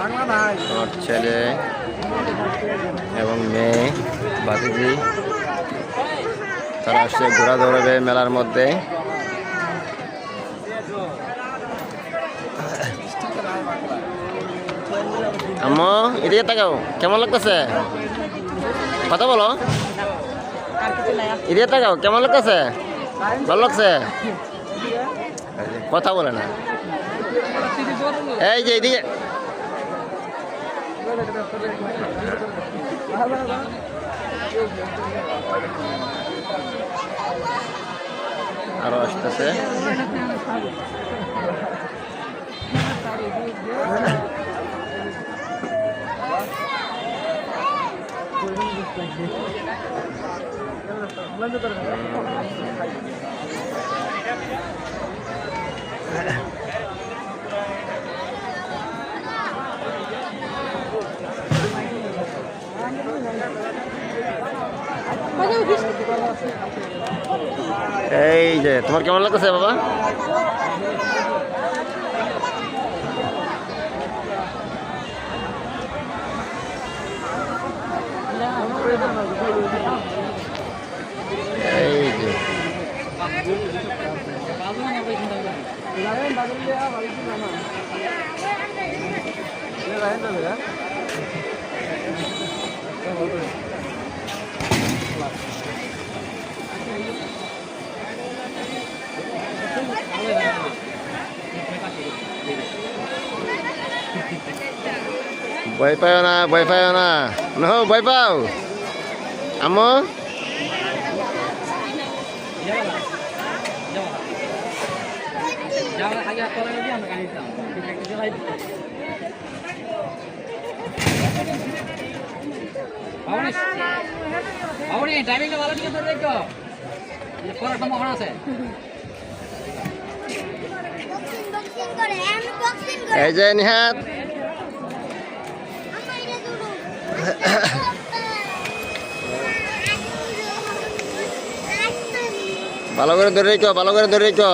আমার ছেলে এবং মেয়ে ভাতিজি তারা আসছে ঘোরা দৌড়াবে মেলার মধ্যে। আম্মু এদিকে তাকাও, কেমন লাগতেছে? কথা বলো, এদিকে তাকাও, কেমন লাগতেছে? ভালো লাগছে? কথা বলে না। এই যে এদিকে আরো আসতেছে। এই যে তোমার কেমন লাগতেছে বাবা? এই যে ভয় পাও না, ভয় পাও না, নো ভয় পাও আম্মু। ড্রাইভিংটা ভালো ঠিক করে দেখো, করার সম্ভাবনা আছে। এই যে নিহাত ভালো করে ধরে রেখো, ভালো করে ধরে রেখো।